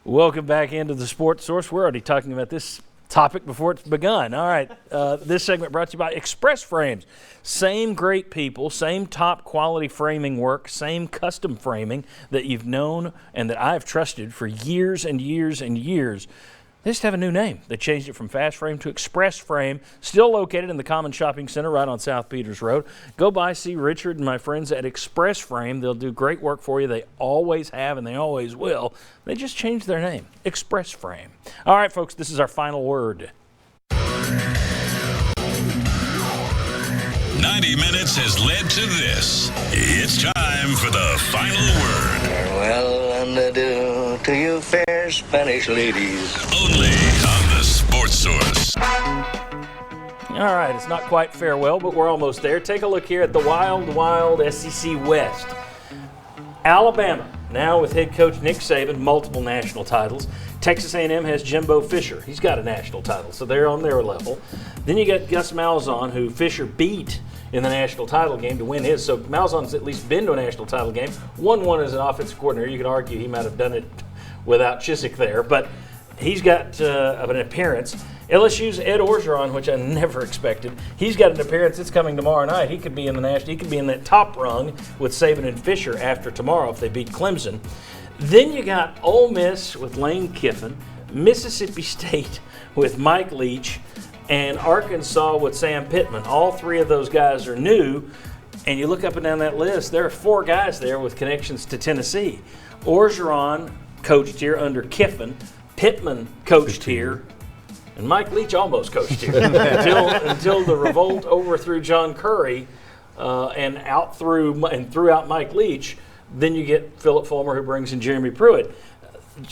Welcome back into the Sports Source. We're already talking about this topic before it's begun. All right, this segment brought to you by Express Frames. Same great people, same top quality framing work, same custom framing that you've known and that I've trusted for years and years and years. They just have a new name. They changed it from Fast Frame to Express Frame, still located in the Common Shopping Center right on South Peters Road. Go by, see Richard and my friends at Express Frame. They'll do great work for you. They always have and they always will. They just changed their name, Express Frame. All right, folks, this is our final word. 90 minutes has led to this. It's time for the final word. Well, and adieu to you fair Spanish ladies. Only on the Sports Source. All right, it's not quite farewell, but we're almost there. Take a look here at the wild, wild SEC West. Alabama, now with head coach Nick Saban, multiple national titles. Texas A&M has Jimbo Fisher. He's got a national title, so they're on their level. Then you got Gus Malzahn, who Fisher beat in the national title game to win his. So Malzahn's at least been to a national title game. Won one as an offensive coordinator. You could argue he might have done it without Chizik there, but he's got an appearance. LSU's Ed Orgeron, which I never expected. He's got an appearance. It's coming tomorrow night. He could be in the national. He could be in that top rung with Saban and Fisher after tomorrow if they beat Clemson. Then you got Ole Miss with Lane Kiffin, Mississippi State with Mike Leach, and Arkansas with Sam Pittman. All three of those guys are new, and you look up and down that list, there are four guys there with connections to Tennessee. Orgeron coached here under Kiffin, Pittman coached here, and Mike Leach almost coached here until the revolt overthrew John Curry and threw out Mike Leach. Then you get Philip Fulmer, who brings in Jeremy Pruitt.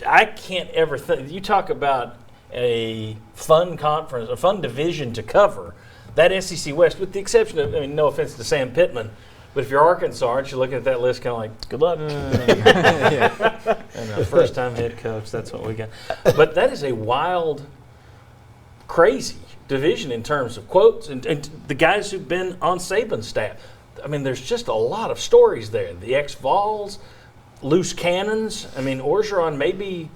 I can't ever think. You talk about a fun conference, a fun division to cover. That SEC West, with the exception of, no offense to Sam Pittman, but if you're Arkansas, aren't you looking at that list kind of like, good luck? And first-time head coach, that's what we got. But that is a wild, crazy division in terms of quotes and the guys who've been on Saban's staff. There's just a lot of stories there. The ex-Vols, loose cannons. Orgeron, maybe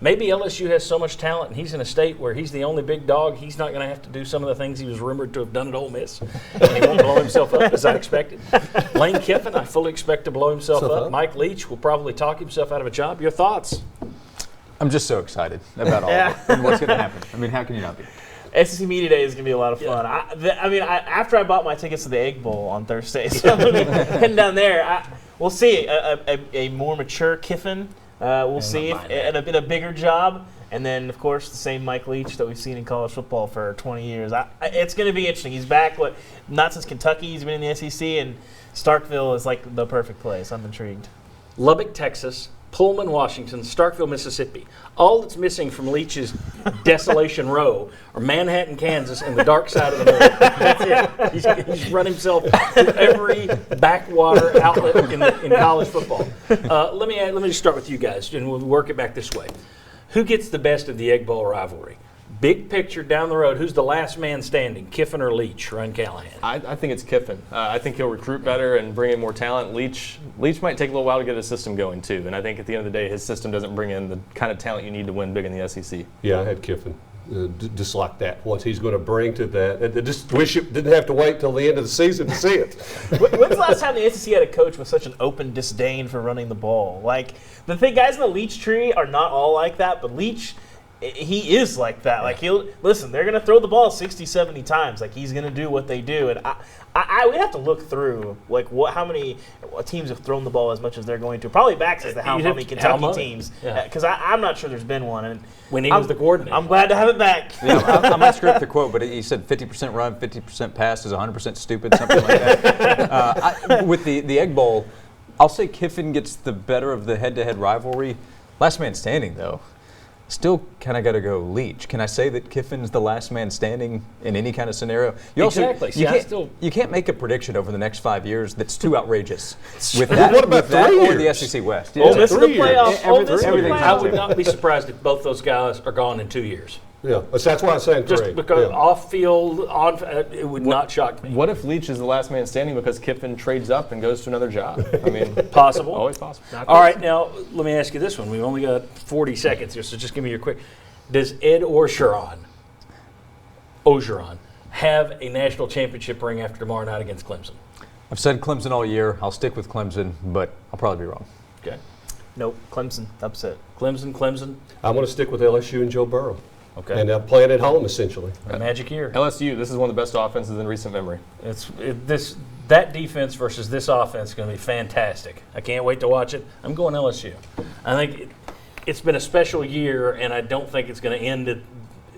LSU has so much talent and he's in a state where he's the only big dog. He's not going to have to do some of the things he was rumored to have done at Ole Miss. And he won't blow himself up as I expected. Lane Kiffin, I fully expect to blow himself up. Mike Leach will probably talk himself out of a job. Your thoughts? I'm just so excited about all of it and what's going to happen. How can you not be? SEC Media Day is going to be a lot of fun. After I bought my tickets to the Egg Bowl on Thursday, so I'm going to be heading down there. We'll see. A more mature Kiffin. We'll see if in a bigger job. And then, of course, the same Mike Leach that we've seen in college football for 20 years. It's going to be interesting. He's back, not since Kentucky. He's been in the SEC, and Starkville is like the perfect place. I'm intrigued. Lubbock, Texas. Pullman, Washington, Starkville, Mississippi. All that's missing from Leach's Desolation Row are Manhattan, Kansas, and the dark side of the moon. That's it. He's run himself to every backwater outlet in college football. Let me just start with you guys, and we'll work it back this way. Who gets the best of the Egg Bowl rivalry? Big picture down the road, who's the last man standing, Kiffin or Leach, Ron Callahan? I think it's Kiffin. I think he'll recruit better and bring in more talent. Leach might take a little while to get his system going, too. And I think at the end of the day, his system doesn't bring in the kind of talent you need to win big in the SEC. Yeah, I had Kiffin. Just like that, what he's going to bring to that. I just wish you didn't have to wait till the end of the season to see it. When's the last time the SEC had a coach with such an open disdain for running the ball? Guys in the Leach tree are not all like that, but Leach, he is like that. They're going to throw the ball 60, 70 times. He's going to do what they do. And we'd have to look through, how many teams have thrown the ball as much as they're going to. Probably backs as to how many Kentucky teams. Because I'm not sure there's been one. And when he was the coordinator. I'm glad to have it back. I might script the quote, but he said 50% run, 50% pass is 100% stupid, something like that. With the Egg Bowl, I'll say Kiffin gets the better of the head-to-head rivalry. Last man standing, though. Still kind of got to go Leach. Can I say that Kiffin's the last man standing in any kind of scenario? Exactly. You can't make a prediction over the next 5 years that's too outrageous. With that, what about that or the SEC West? Ole Miss in the playoffs. I would not be surprised if both those guys are gone in 2 years. Yeah, that's why I'm saying Just Craig. because Yeah. off field, it would not shock me. What if Leach is the last man standing because Kiffin trades up and goes to another job? I mean, Possible. always possible. All right, now let me ask you this one. We've only got 40 seconds here, so just give me your quick. Does Ed Orgeron have a national championship ring after tomorrow night against Clemson? I've said Clemson all year. I'll stick with Clemson, but I'll probably be wrong. Okay. Nope, Clemson, upset. Clemson. I'm going to stick with LSU and Joe Burrow. Okay. And playing at home, essentially. A magic year. LSU, this is one of the best offenses in recent memory. That defense versus this offense is going to be fantastic. I can't wait to watch it. I'm going LSU. I think it's been a special year, and I don't think it's going to end it.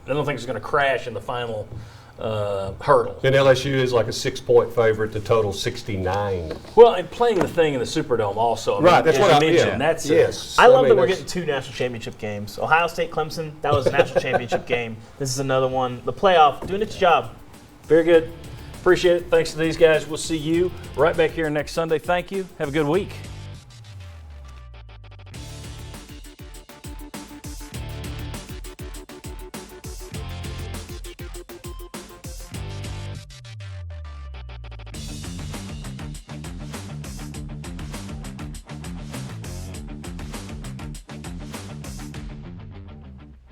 I don't think it's going to crash in the final hurdle. And LSU is like a 6-point favorite to total 69. Well, and playing the thing in the Superdome also. Right, that's what I mentioned. yeah. That's yes. I love mean, that we're that's- getting 2 national championship games. Ohio State, Clemson, that was a national championship game. This is another one. The playoff, doing its job. Very good. Appreciate it. Thanks to these guys. We'll see you right back here next Sunday. Thank you. Have a good week.